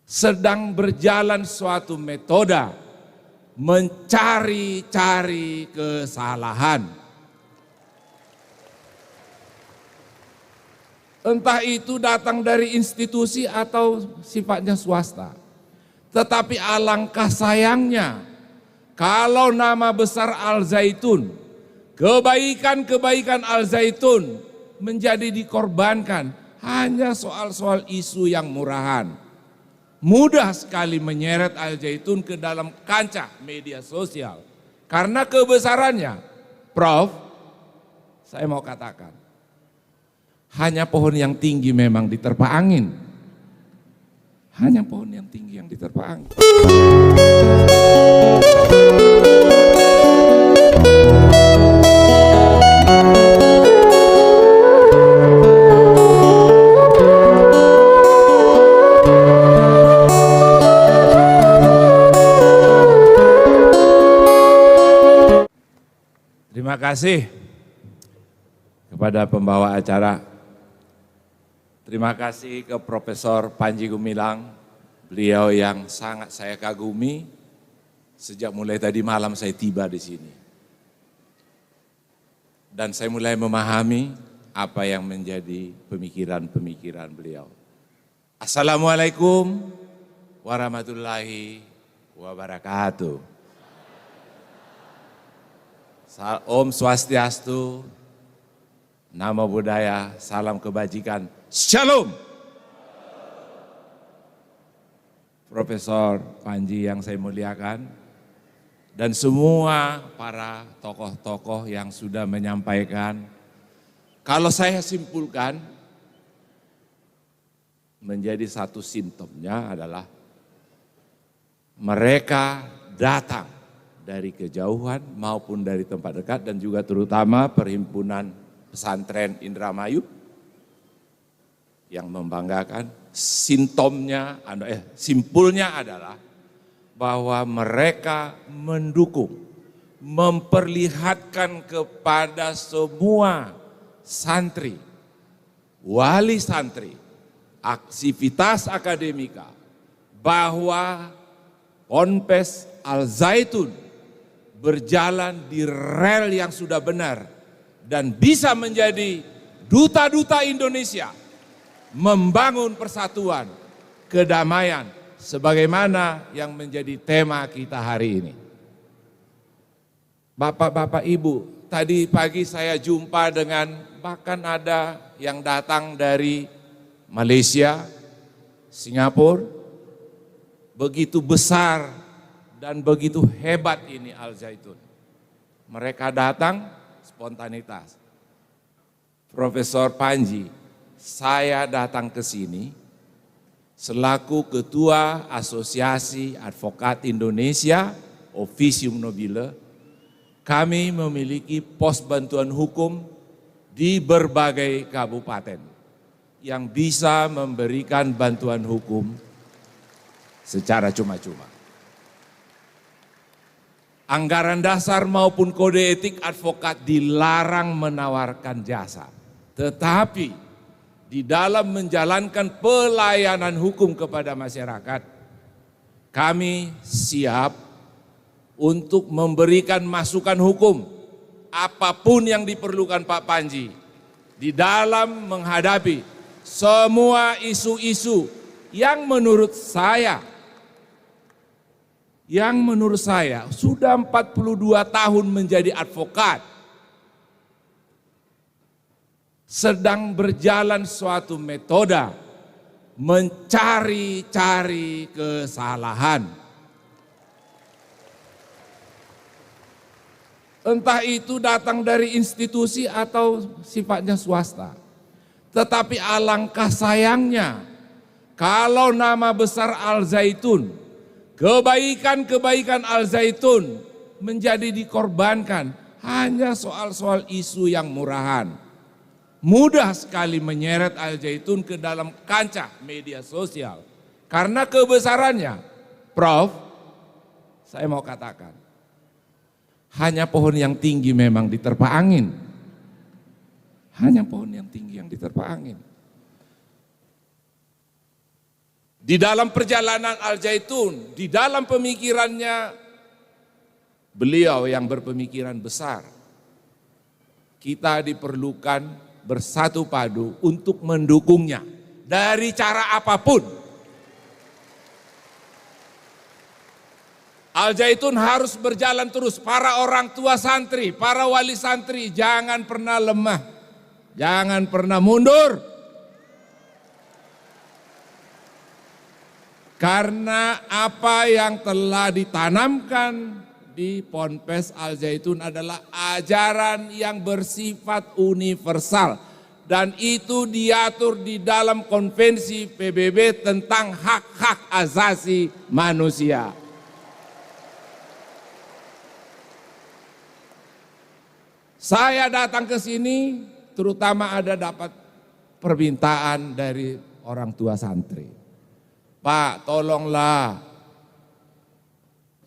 sedang berjalan suatu metode mencari-cari kesalahan. Entah itu datang dari institusi atau sifatnya swasta. Tetapi alangkah sayangnya kalau nama besar Al Zaitun, kebaikan-kebaikan Al Zaitun menjadi dikorbankan hanya soal-soal isu yang murahan. Mudah sekali menyeret Al Zaitun ke dalam kancah media sosial. Karena kebesarannya, Prof, saya mau katakan, hanya pohon yang tinggi memang diterpa angin. Hanya pohon yang tinggi yang diterpa angin. Terima kasih kepada pembawa acara. Terima kasih ke Profesor Panji Gumilang, beliau yang sangat saya kagumi sejak mulai tadi malam saya tiba di sini. Dan saya mulai memahami apa yang menjadi pemikiran-pemikiran beliau. Assalamualaikum warahmatullahi wabarakatuh. Om Swastiastu, Namo Buddhaya, salam kebajikan, Shalom. Profesor Panji yang saya muliakan, dan semua para tokoh-tokoh yang sudah menyampaikan, kalau saya simpulkan, menjadi satu simptomnya adalah mereka datang dari kejauhan maupun dari tempat dekat dan juga terutama Perhimpunan Pesantren Indramayu yang membanggakan. Simpulnya adalah bahwa mereka mendukung, memperlihatkan kepada semua santri, wali santri, aktivitas akademika bahwa Ponpes Al Zaitun berjalan di rel yang sudah benar dan bisa menjadi duta-duta Indonesia membangun persatuan, kedamaian sebagaimana yang menjadi tema kita hari ini. Bapak-bapak Ibu, tadi pagi saya jumpa dengan bahkan ada yang datang dari Malaysia, Singapura, begitu besar dan begitu hebat ini Al Zaitun. Mereka datang spontanitas. Profesor Panji, saya datang ke sini selaku Ketua Asosiasi Advokat Indonesia, Officium Nobile. Kami memiliki pos bantuan hukum di berbagai kabupaten yang bisa memberikan bantuan hukum secara cuma-cuma. Anggaran dasar maupun kode etik advokat dilarang menawarkan jasa. Tetapi di dalam menjalankan pelayanan hukum kepada masyarakat, kami siap untuk memberikan masukan hukum apapun yang diperlukan Pak Panji di dalam menghadapi semua isu-isu yang menurut saya sudah 42 tahun menjadi advokat, sedang berjalan suatu metode mencari-cari kesalahan. Entah itu datang dari institusi atau sifatnya swasta. Tetapi alangkah sayangnya kalau nama besar Al Zaitun, kebaikan-kebaikan Al Zaitun menjadi dikorbankan hanya soal-soal isu yang murahan. Mudah sekali menyeret Al Zaitun ke dalam kancah media sosial. Karena kebesarannya, Prof, saya mau katakan, hanya pohon yang tinggi memang diterpa angin. Hanya pohon yang tinggi yang diterpa angin. Di dalam perjalanan Al Zaitun, di dalam pemikirannya, beliau yang berpemikiran besar. Kita diperlukan bersatu padu untuk mendukungnya dari cara apapun. Al Zaitun harus berjalan terus. Para orang tua santri, para wali santri, jangan pernah lemah, jangan pernah mundur. Karena apa yang telah ditanamkan di Ponpes Al Zaitun adalah ajaran yang bersifat universal. Dan itu diatur di dalam konvensi PBB tentang hak-hak asasi manusia. Saya datang ke sini terutama ada dapat permintaan dari orang tua santri. Pak, tolonglah,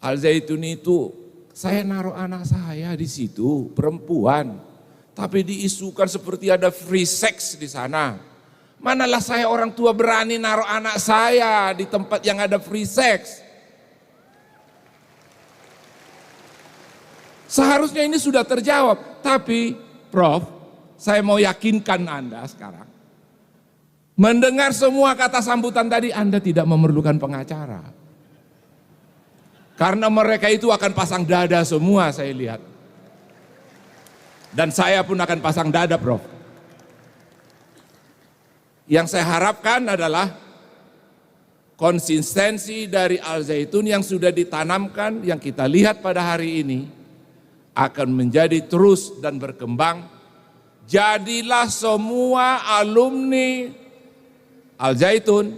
Al Zaitun itu, saya naruh anak saya di situ, perempuan, tapi diisukan seperti ada free sex di sana. Manalah saya orang tua berani naruh anak saya di tempat yang ada free sex. Seharusnya ini sudah terjawab, tapi Prof, saya mau yakinkan Anda sekarang. Mendengar semua kata sambutan tadi, Anda tidak memerlukan pengacara. Karena mereka itu akan pasang dada semua, saya lihat. Dan saya pun akan pasang dada, Prof. Yang saya harapkan adalah konsistensi dari Al Zaitun yang sudah ditanamkan, yang kita lihat pada hari ini, akan menjadi terus dan berkembang. Jadilah semua alumni Al Zaitun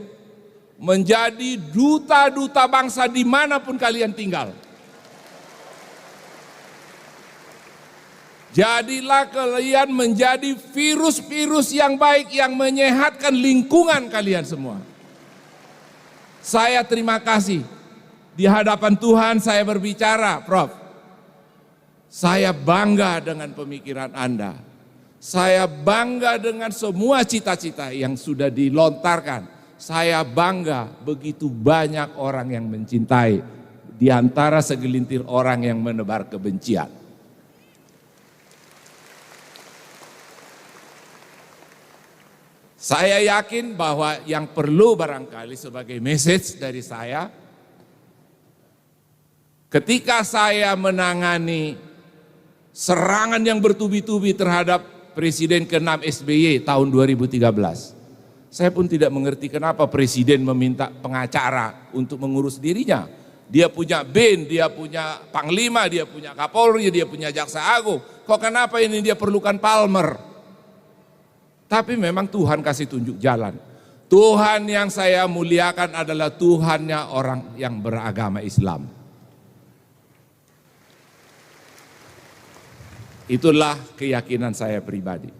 menjadi duta-duta bangsa dimanapun kalian tinggal. Jadilah kalian menjadi virus-virus yang baik yang menyehatkan lingkungan kalian semua. Saya terima kasih di hadapan Tuhan saya berbicara, Prof. Saya bangga dengan pemikiran Anda. Saya bangga dengan semua cita-cita yang sudah dilontarkan. Saya bangga begitu banyak orang yang mencintai di antara segelintir orang yang menebar kebencian. Saya yakin bahwa yang perlu barangkali sebagai message dari saya, ketika saya menangani serangan yang bertubi-tubi terhadap Presiden ke-6 SBY tahun 2013. Saya pun tidak mengerti kenapa Presiden meminta pengacara untuk mengurus dirinya. Dia punya BIN, dia punya Panglima, dia punya Kapolri, dia punya Jaksa Agung. Kok kenapa ini dia perlukan Palmer? Tapi memang Tuhan kasih tunjuk jalan. Tuhan yang saya muliakan adalah Tuhannya orang yang beragama Islam. Itulah keyakinan saya pribadi.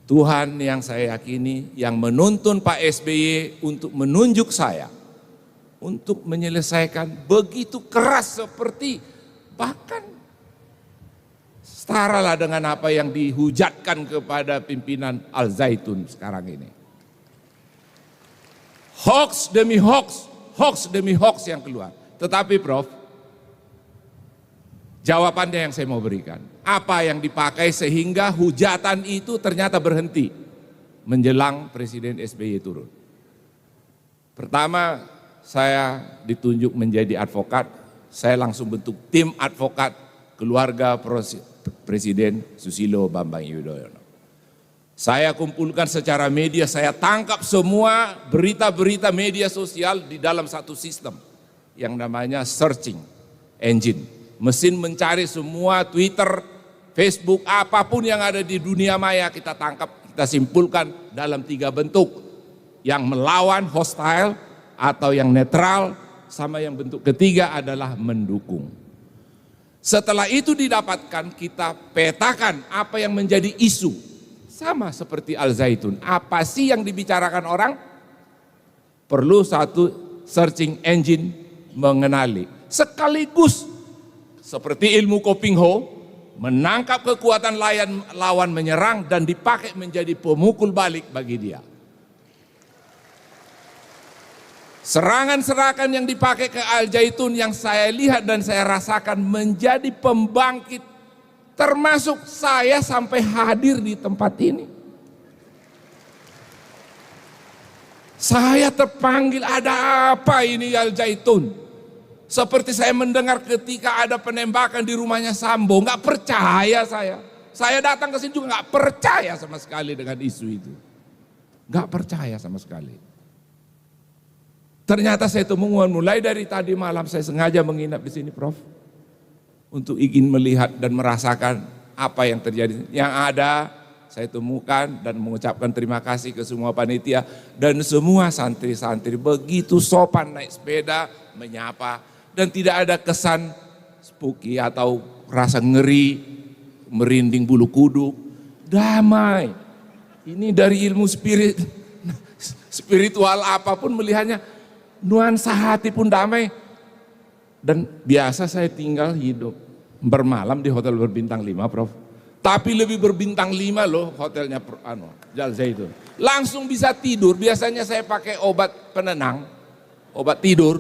Tuhan yang saya yakini yang menuntun Pak SBY untuk menunjuk saya untuk menyelesaikan begitu keras seperti bahkan setaralah dengan apa yang dihujatkan kepada pimpinan Al Zaitun sekarang ini. Hoax demi hoax, hoax demi hoax yang keluar. Tetapi Prof, jawabannya yang saya mau berikan, apa yang dipakai sehingga hujatan itu ternyata berhenti menjelang Presiden SBY turun. Pertama, saya ditunjuk menjadi advokat, saya langsung bentuk tim advokat keluarga Presiden Susilo Bambang Yudhoyono. Saya kumpulkan secara media, saya tangkap semua berita-berita media sosial di dalam satu sistem yang namanya searching engine. Mesin mencari semua Twitter, Facebook, apapun yang ada di dunia maya kita tangkap, kita simpulkan dalam 3 bentuk. Yang melawan, hostile, atau yang netral, sama yang bentuk ketiga adalah mendukung. Setelah itu didapatkan, kita petakan apa yang menjadi isu. Sama seperti Al Zaitun, apa sih yang dibicarakan orang? Perlu satu searching engine mengenali. Sekaligus seperti ilmu Kopingho, menangkap kekuatan lawan menyerang dan dipakai menjadi pemukul balik bagi dia. Serangan-serangan yang dipakai ke Al Zaitun yang saya lihat dan saya rasakan menjadi pembangkit, termasuk saya sampai hadir di tempat ini. Saya terpanggil, ada apa ini Al Zaitun? Seperti saya mendengar ketika ada penembakan di rumahnya Sambo, nggak percaya saya. Saya datang ke sini juga nggak percaya sama sekali dengan isu itu. Nggak percaya sama sekali. Ternyata saya temukan mulai dari tadi malam saya sengaja menginap di sini, Prof. Untuk ingin melihat dan merasakan apa yang terjadi. Yang ada saya temukan dan mengucapkan terima kasih ke semua panitia dan semua santri-santri begitu sopan naik sepeda menyapa dan tidak ada kesan spooky atau rasa ngeri, merinding bulu kuduk, damai. Ini dari ilmu spiritual apapun melihatnya, nuansa hati pun damai. Dan biasa saya tinggal hidup bermalam di hotel berbintang 5, Prof. Tapi lebih berbintang 5 loh hotelnya Al Zaitun. Langsung bisa tidur, biasanya saya pakai obat penenang, obat tidur.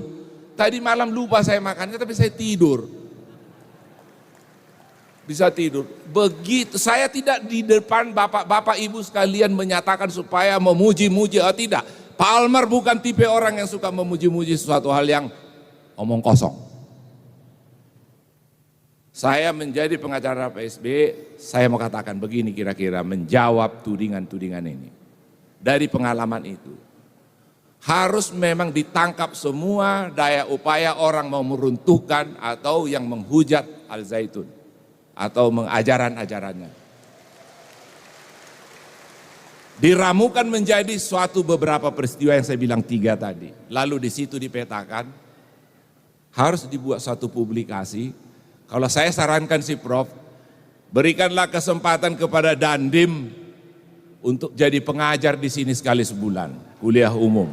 Tadi malam lupa saya makannya tapi saya tidur. Bisa tidur. Begitu, saya tidak di depan bapak-bapak ibu sekalian menyatakan supaya memuji-muji, tidak. Palmer bukan tipe orang yang suka memuji-muji sesuatu hal yang omong kosong. Saya menjadi pengacara PSB, saya mau katakan begini kira-kira menjawab tudingan-tudingan ini. Dari pengalaman itu, harus memang ditangkap semua daya upaya orang mau meruntuhkan atau yang menghujat Al Zaitun atau mengajaran-ajarannya. Diramukan menjadi suatu beberapa peristiwa yang saya bilang 3 tadi. Lalu di situ dipetakan, harus dibuat suatu publikasi. Kalau saya sarankan si Prof, berikanlah kesempatan kepada Dandim untuk jadi pengajar di sini sekali sebulan, kuliah umum.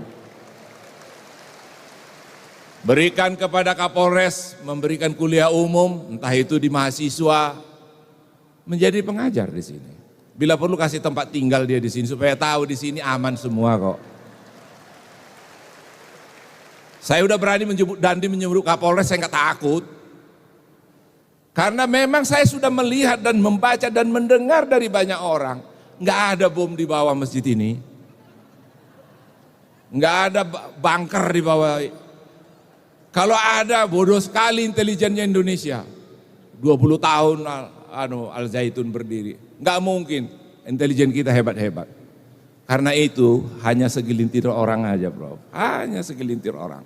Berikan kepada Kapolres memberikan kuliah umum, entah itu di mahasiswa, menjadi pengajar di sini. Bila perlu kasih tempat tinggal dia di sini supaya tahu di sini aman semua kok. Saya udah berani menyebut Dandim, menyebut Kapolres, saya nggak takut. Karena memang saya sudah melihat dan membaca dan mendengar dari banyak orang, nggak ada bom di bawah masjid ini, nggak ada bunker di bawah. Kalau ada, bodoh sekali intelijennya Indonesia. 20 tahun Al Zaitun berdiri, nggak mungkin intelijen kita hebat-hebat. Karena itu hanya segelintir orang aja, Bro, hanya segelintir orang.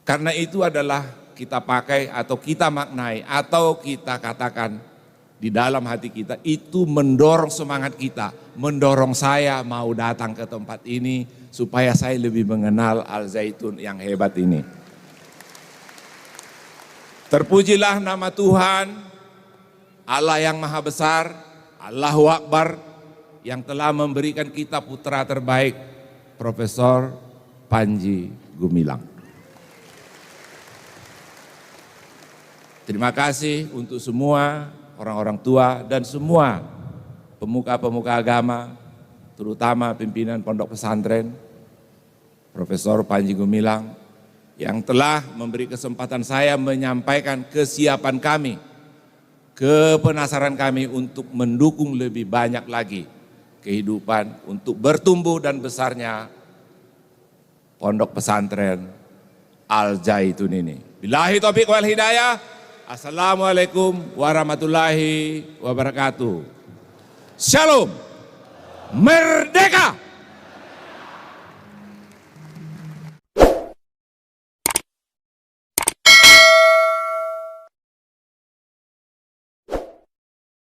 Karena itu adalah kita pakai atau kita maknai atau kita katakan di dalam hati kita, itu mendorong semangat kita, mendorong saya mau datang ke tempat ini supaya saya lebih mengenal Al Zaitun yang hebat ini. Terpujilah nama Tuhan, Allah yang Maha Besar, Allahu Akbar, yang telah memberikan kita putra terbaik, Profesor Panji Gumilang. Terima kasih untuk semua orang-orang tua dan semua pemuka-pemuka agama, terutama pimpinan pondok pesantren, Profesor Panji Gumilang, yang telah memberi kesempatan saya menyampaikan kesiapan kami, kepenasaran kami untuk mendukung lebih banyak lagi kehidupan untuk bertumbuh dan besarnya pondok pesantren Al Zaitun ini. Billahi taufiq wal hidayah. Assalamualaikum warahmatullahi wabarakatuh. Shalom. Merdeka.